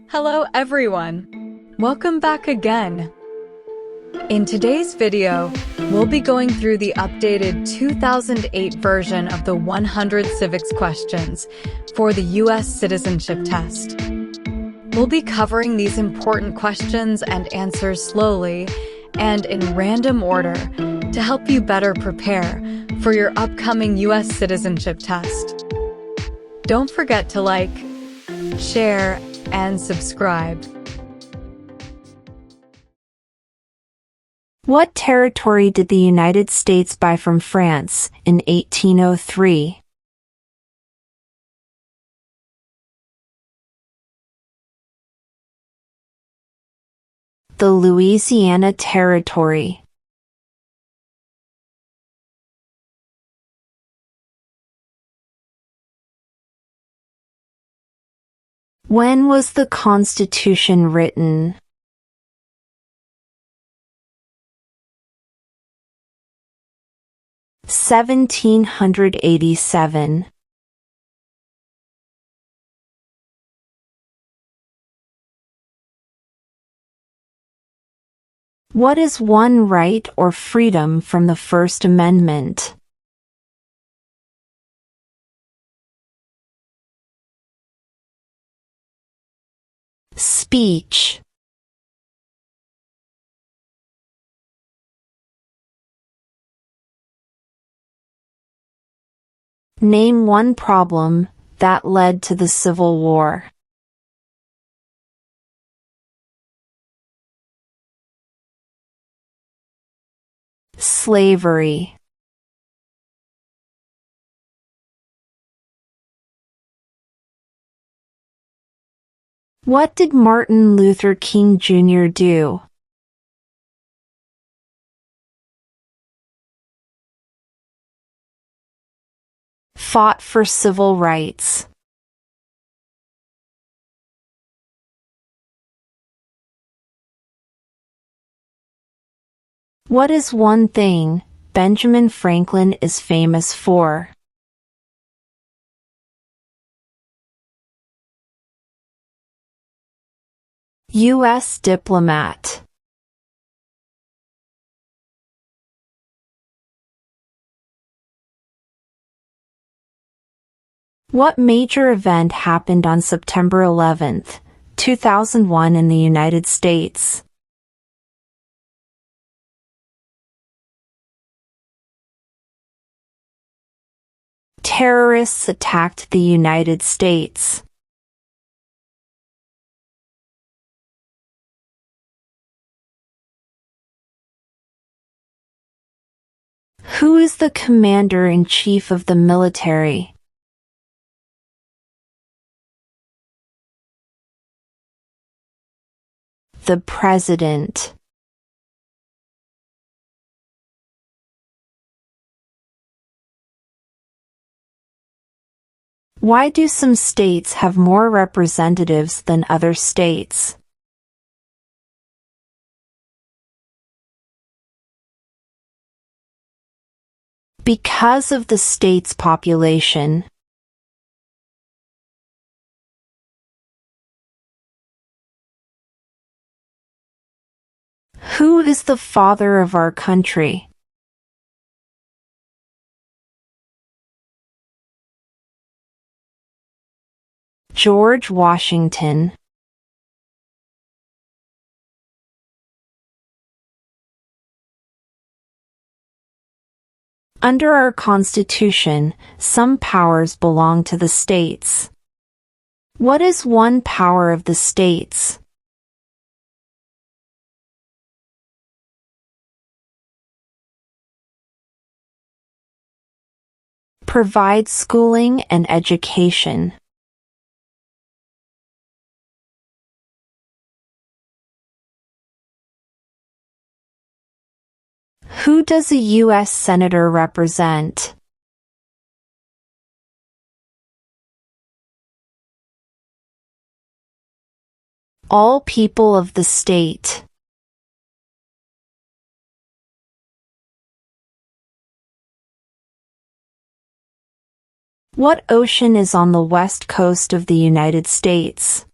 Hello everyone! Welcome back again! In today's video, we'll be going through the updated 2008 version of the 100 civics questions for the U.S. Citizenship Test. We'll be covering these important questions and answers slowly and in random order to help you better prepare for your upcoming U.S. Citizenship Test. Don't forget to like, share, and subscribe. What territory did the United States buy from France in 1803? The Louisiana Territory. When was the Constitution written? (1787). What is one right or freedom from the First Amendment? Speech. Name one problem that led to the Civil War. Slavery. What did Martin Luther King Jr. do? Fought for civil rights. What is one thing Benjamin Franklin is famous for? U.S. diplomat. What major event happened on September 11, 2001 in the United States? Terrorists attacked the United States. Who is the commander-in-chief of the military? The President. Why do some states have more representatives than other states? Because of the state's population. Who is the father of our country? George Washington. Under our Constitution, some powers belong to the states. What is one power of the states? Provide schooling and education. Who does a U.S. Senator represent? All people of the state. What ocean is on the west coast of the United States?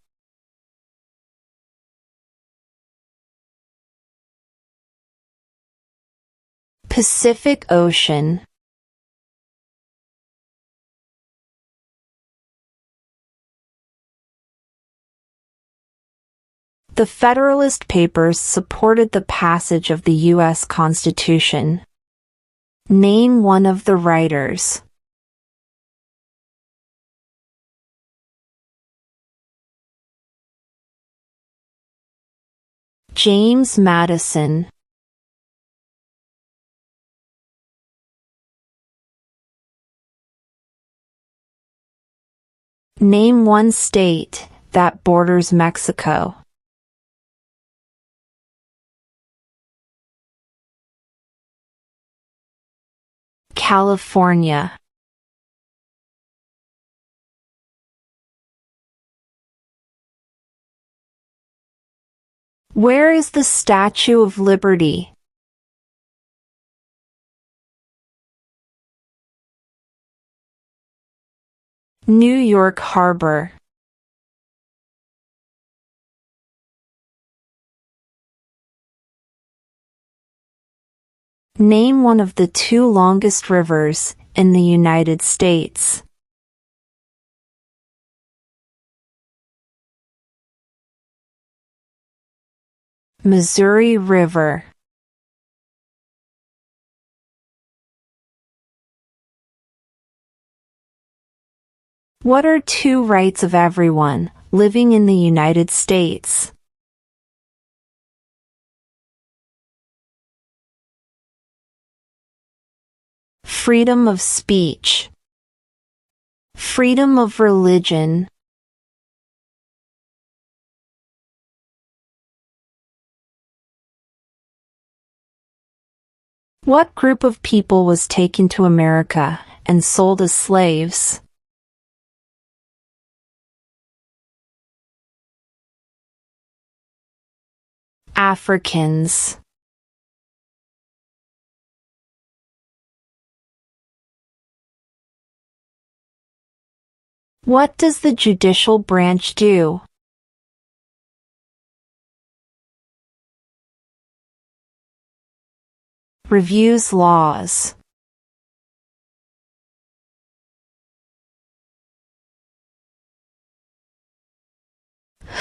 Pacific Ocean. The Federalist Papers supported the passage of the U.S. Constitution. Name one of the writers. James Madison. Name one state that borders Mexico. California. Where is the Statue of Liberty? New York Harbor. Name one of the two longest rivers in the United States. Missouri River. What are two rights of everyone living in the United States? Freedom of speech. Freedom of religion. What group of people was taken to America and sold as slaves? Africans. What does the judicial branch do? Reviews laws.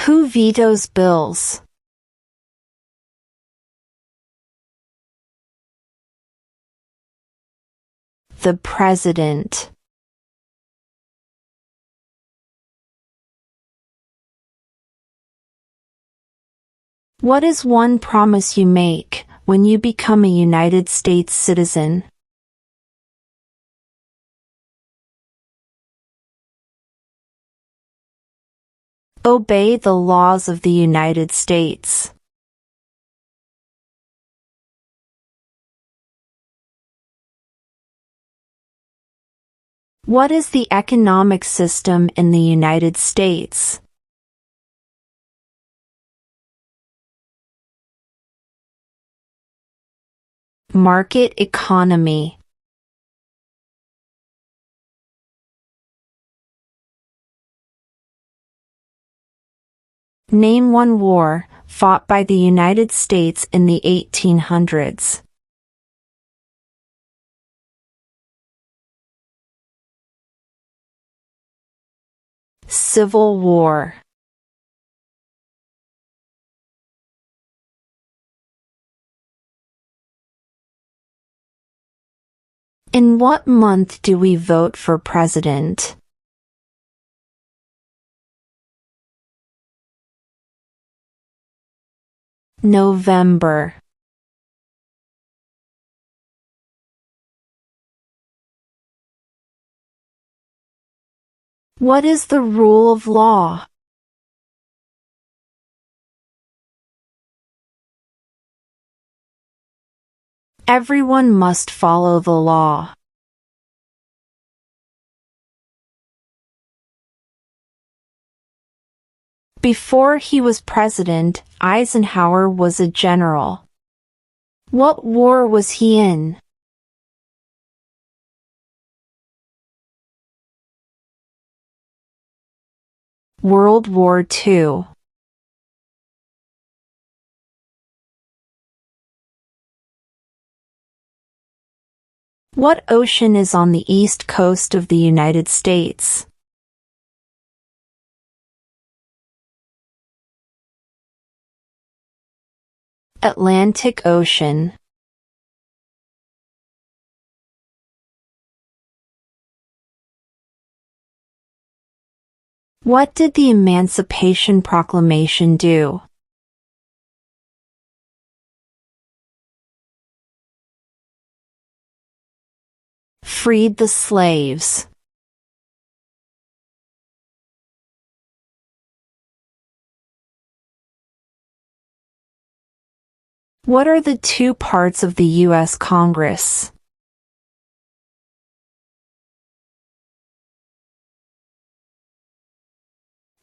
Who vetoes bills? The President. What is one promise you make when you become a United States citizen? Obey the laws of the United States. What is the economic system in the United States? Market economy. Name one war fought by the United States in the 1800s. Civil War. In what month do we vote for president? November. What is the rule of law? Everyone must follow the law. Before he was president, Eisenhower was a general. What war was he in? World War II. What ocean is on the east coast of the United States? Atlantic Ocean. What did the Emancipation Proclamation do? Freed the slaves. What are the two parts of the U.S. Congress?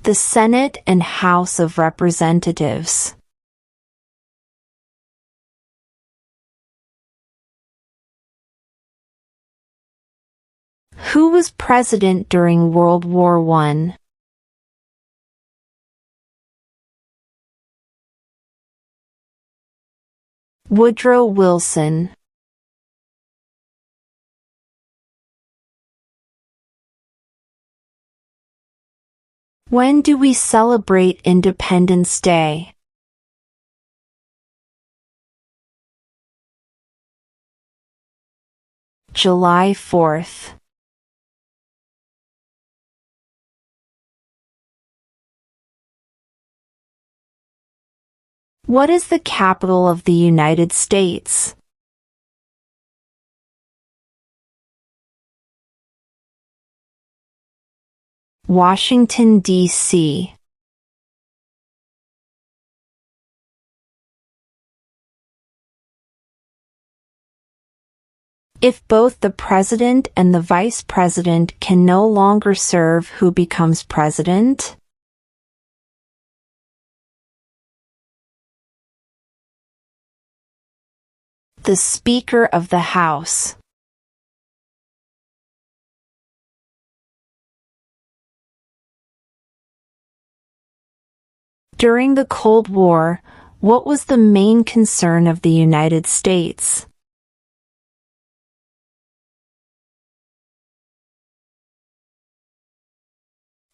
The Senate and House of Representatives. Who was president during World War I? Woodrow Wilson. When do we celebrate Independence Day? July 4th. What is the capital of the United States? Washington, D.C. If both the president and the vice president can no longer serve, who becomes president? The Speaker of the House. During the Cold War, what was the main concern of the United States?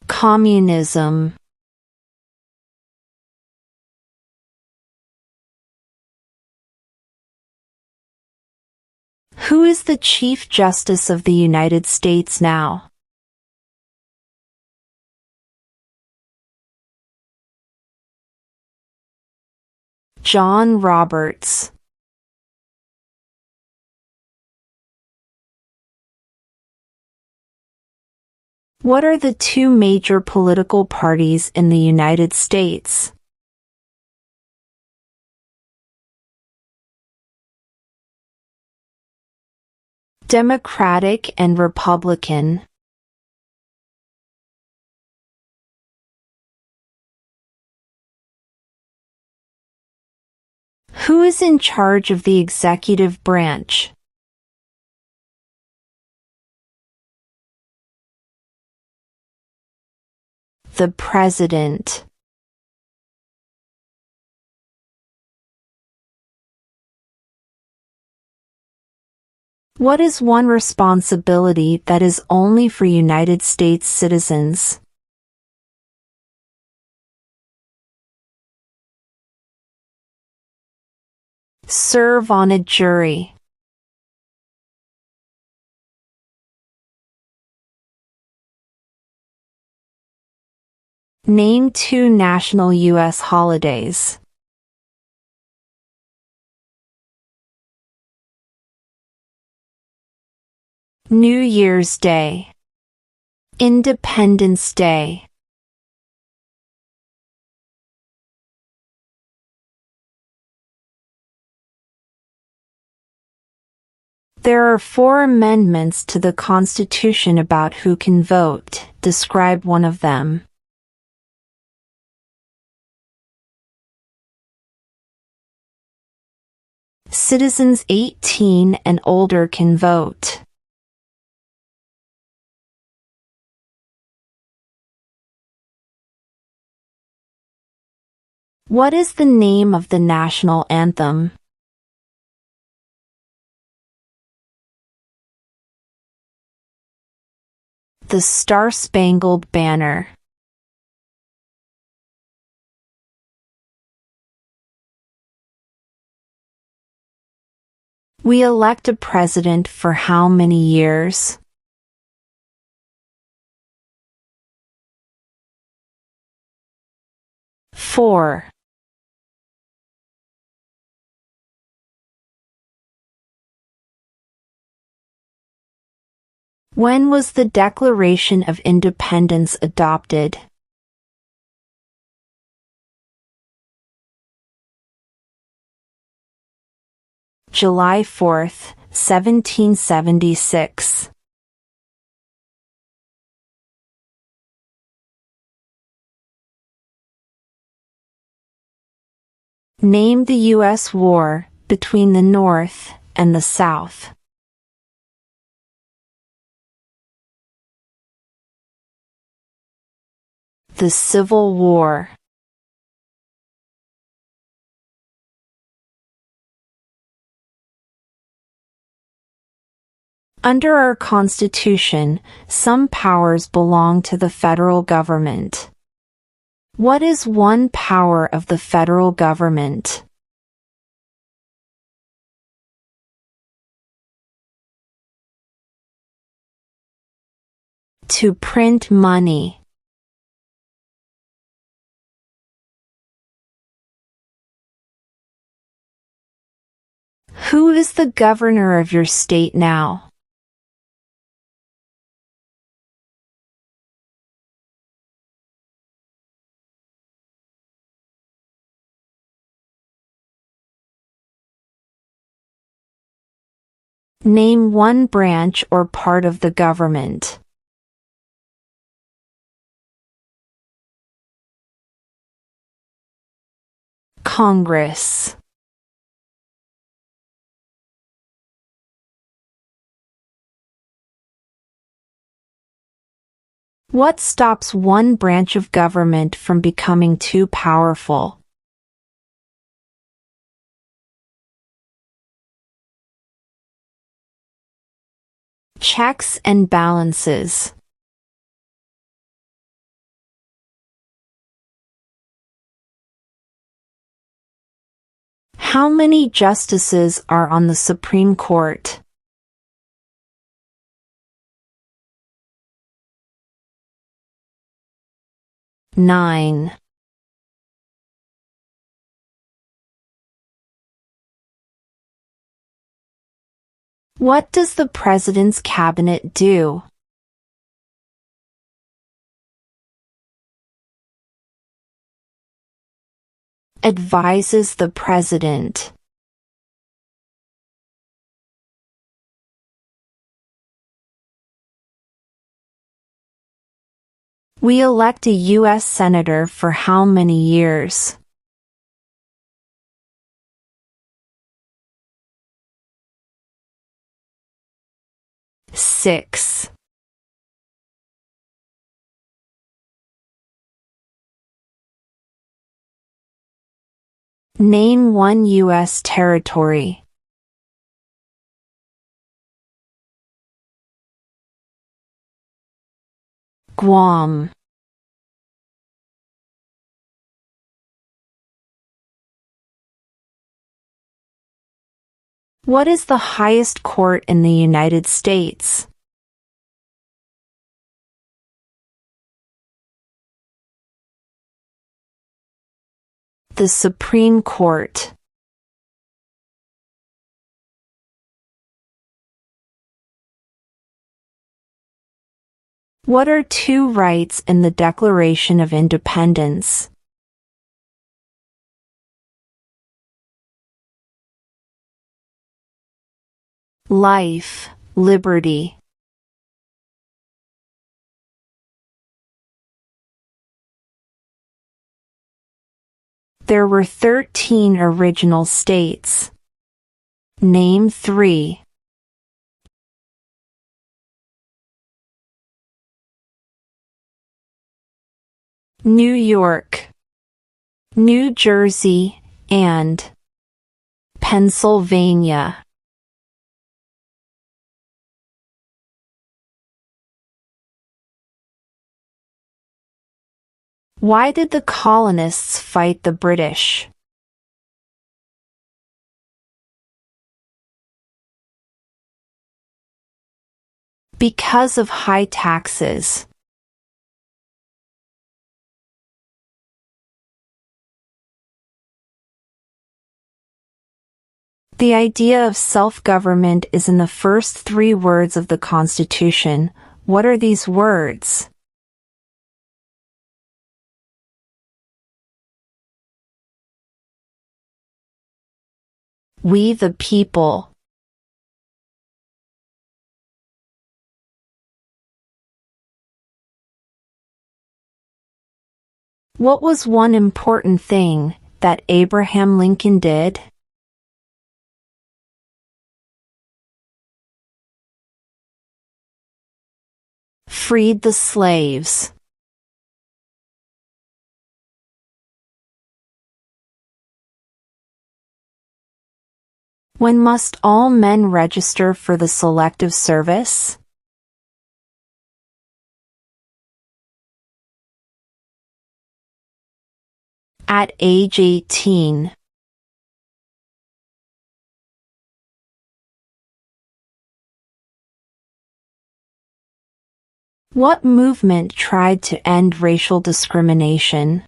Communism. Who is the Chief Justice of the United States now? John Roberts. What are the two major political parties in the United States? Democratic and Republican. Who is in charge of the executive branch? The President. What is one responsibility that is only for United States citizens? Serve on a jury. Name two national U.S. holidays. New Year's Day. Independence Day. There are 4 amendments to the Constitution about who can vote. Describe one of them. Citizens 18 and older can vote. What is the name of the national anthem? The Star-Spangled Banner. We elect a president for how many years? Four. When was the Declaration of Independence adopted? July 4th, 1776. Name the U.S. war between the North and the South. The Civil War. Under our Constitution, some powers belong to the federal government. What is one power of the federal government? To print money. Who is the governor of your state now? Name one branch or part of the government. Congress. What stops one branch of government from becoming too powerful? Checks and balances. How many justices are on the Supreme Court? Nine. What does the President's cabinet do? Advises the President. We elect a U.S. Senator for how many years? 6. Name one U.S. territory. Guam. What is the highest court in the United States? The Supreme Court. What are two rights in the Declaration of Independence? Life, liberty. There were 13 original states. Name 3. New York, New Jersey, and Pennsylvania. Why did the colonists fight the British? Because of high taxes. The idea of self-government is in the first 3 words of the Constitution. What are these words? We the people. What was one important thing that Abraham Lincoln did? Freed the slaves. When must all men register for the Selective Service? At age 18. What movement tried to end racial discrimination?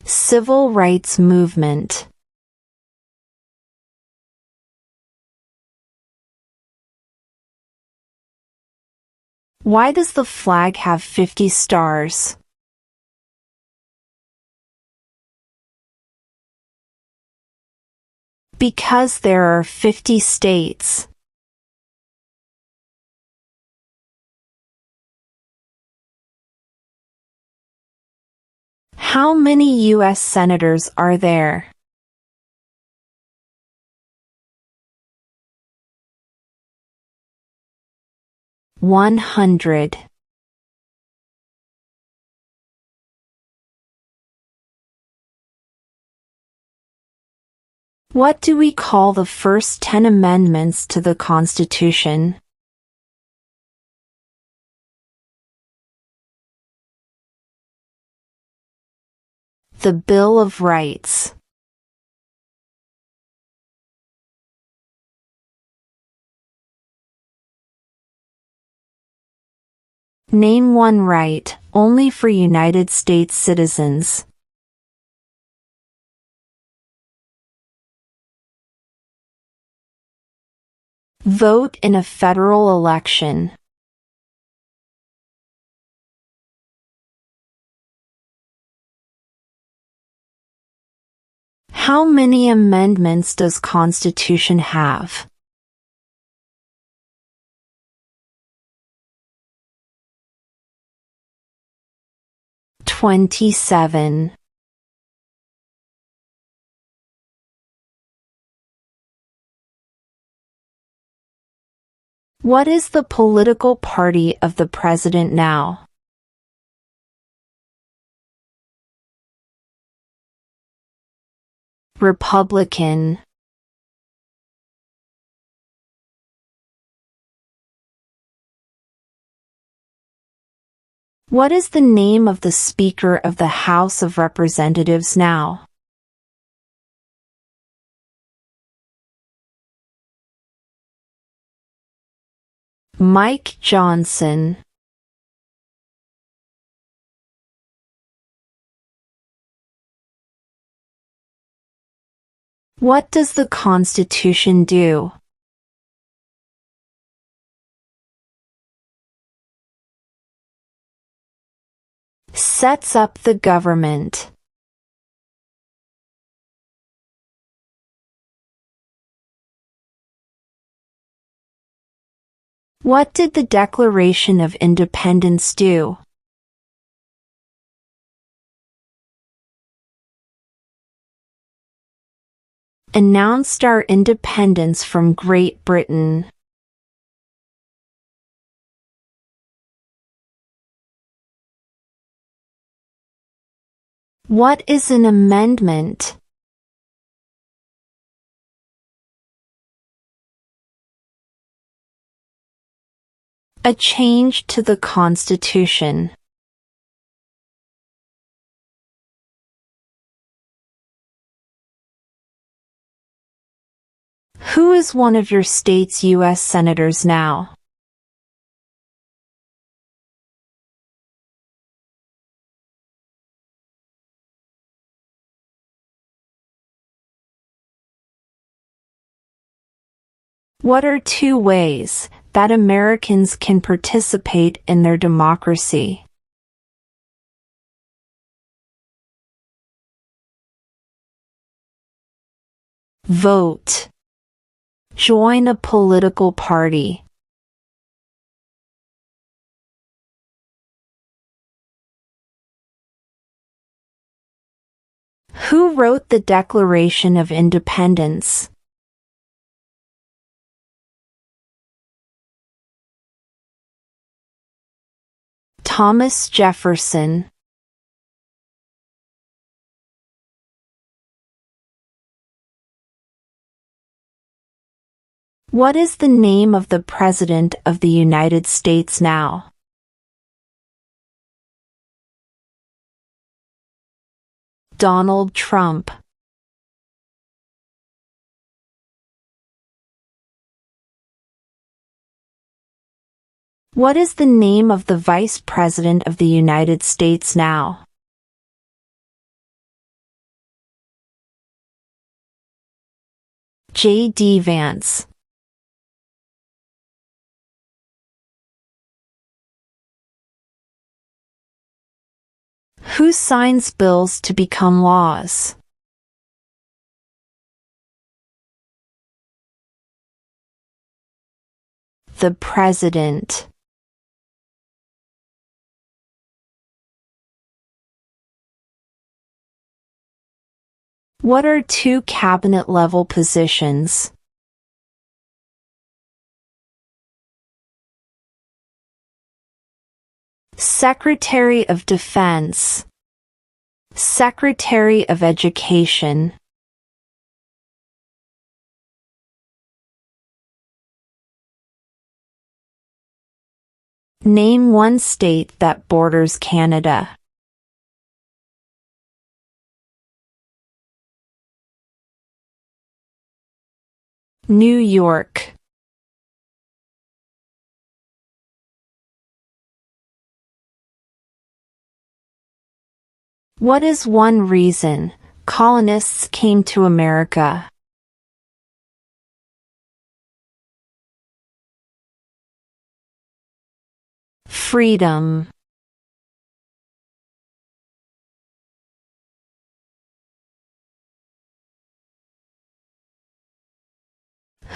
Civil rights movement. Why does the flag have 50 stars? Because there are 50 states. How many U.S. senators are there? $100. What do we call the first 10 amendments to the Constitution? The Bill of Rights. Name one right, only for United States citizens. Vote in a federal election. How many amendments does Constitution have? 27. What is the political party of the president now? Republican. What is the name of the Speaker of the House of Representatives now? Mike Johnson. What does the Constitution do? Sets up the government. What did the Declaration of Independence do? Announced our independence from Great Britain. What is an amendment? A change to the Constitution. Who is one of your state's U.S. senators now? What are 2 ways that Americans can participate in their democracy? Vote. Join a political party. Who wrote the Declaration of Independence? Thomas Jefferson. What is the name of the President of the United States now? Donald Trump. What is the name of the Vice President of the United States now? J.D. Vance. Who signs bills to become laws? The President. What are 2 cabinet-level positions? Secretary of Defense. Secretary of Education. Name 1 state that borders Canada. New York. What is one reason colonists came to America? Freedom.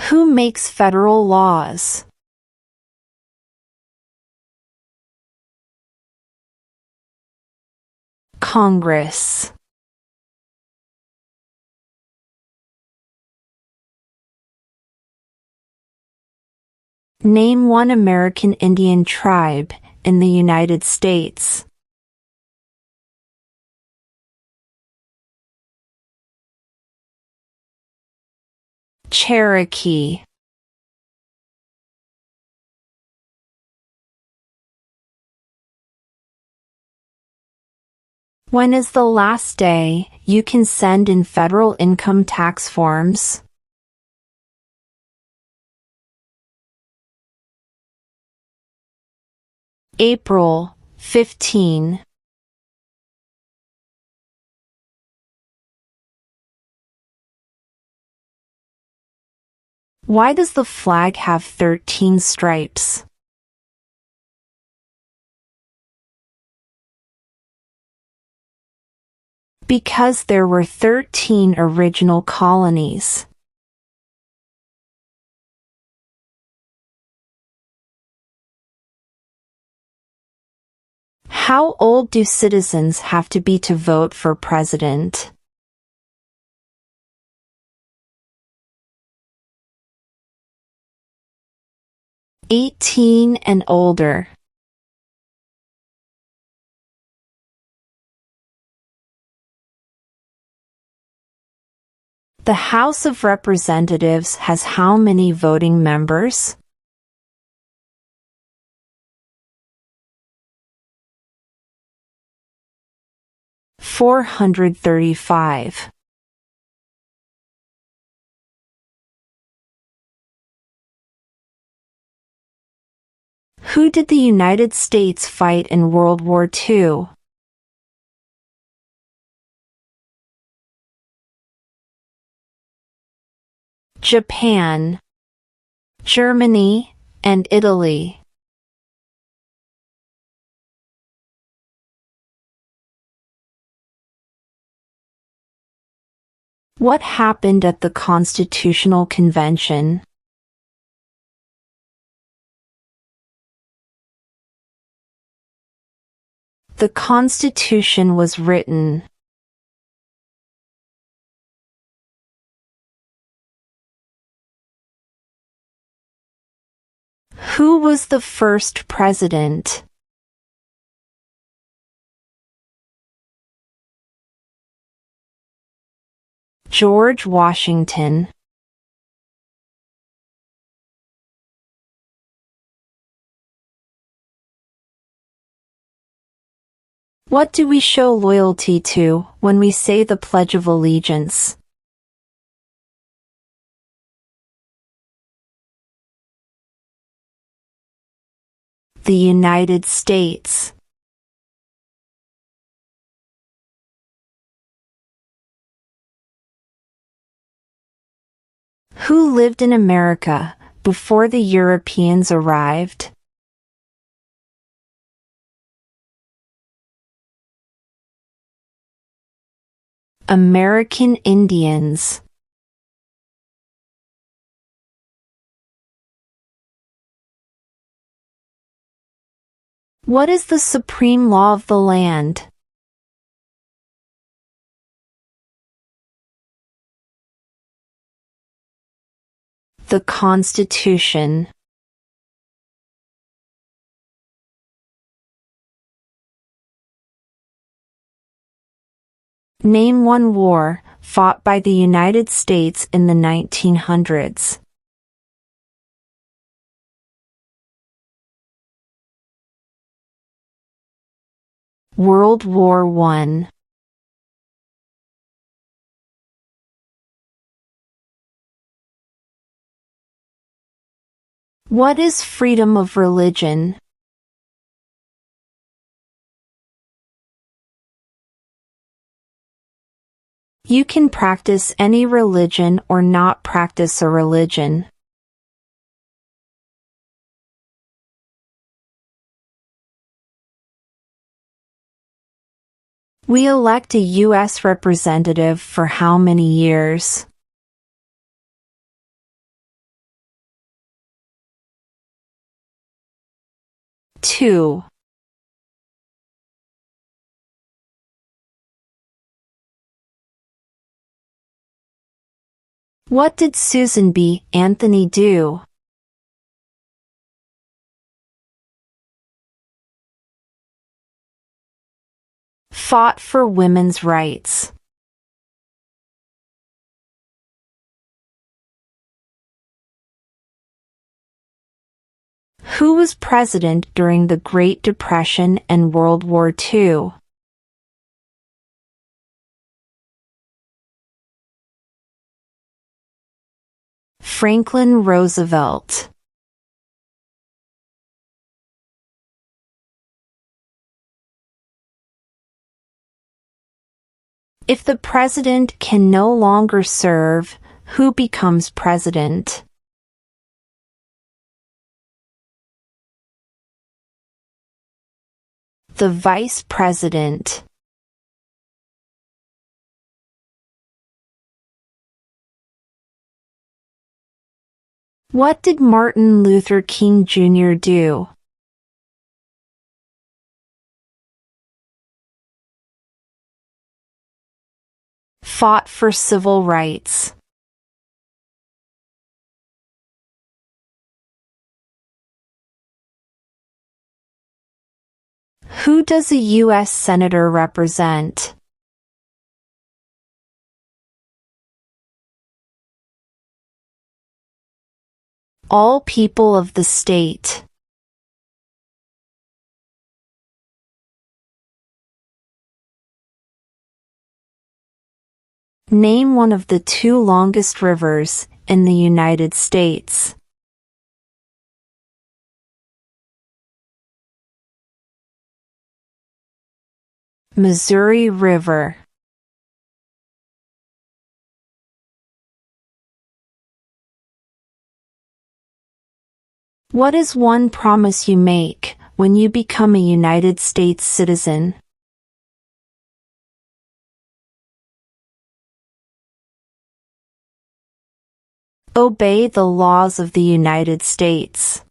Who makes federal laws? Congress. Name 1 American Indian tribe in the United States. Cherokee. When is the last day you can send in federal income tax forms? April 15. Why does the flag have 13 stripes? Because there were 13 original colonies. How old do citizens have to be to vote for president? "18 and older." The House of Representatives has how many voting members? 435. Who did the United States fight in World War II? Japan, Germany, and Italy. What happened at the Constitutional Convention? The Constitution was written. Who was the first president? George Washington. What do we show loyalty to when we say the Pledge of Allegiance? The United States. Who lived in America before the Europeans arrived? American Indians. What is the supreme law of the land? The Constitution. Name one war fought by the United States in the 1900s. World War I. What is freedom of religion? You can practice any religion or not practice a religion. We elect a U.S. representative for how many years? Two. What did Susan B. Anthony do? Fought for women's rights. Who was president during the Great Depression and World War II? Franklin Roosevelt. If the president can no longer serve, who becomes president? The vice president. What did Martin Luther King Jr. do? Fought for civil rights. Who does a U.S. Senator represent? All people of the state. Name one of the two longest rivers in the United States. Missouri River. What is one promise you make when you become a United States citizen? Obey the laws of the United States.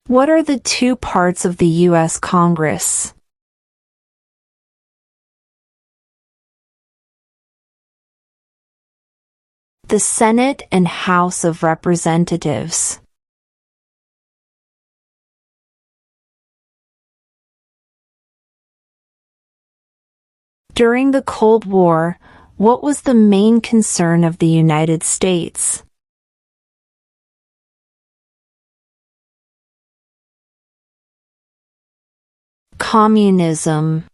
What are the two parts of the U.S. Congress? The Senate and House of Representatives. During the Cold War, what was the main concern of the United States? Communism.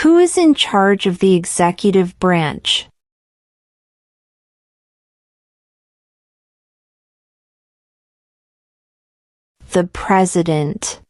Who is in charge of the executive branch? The President.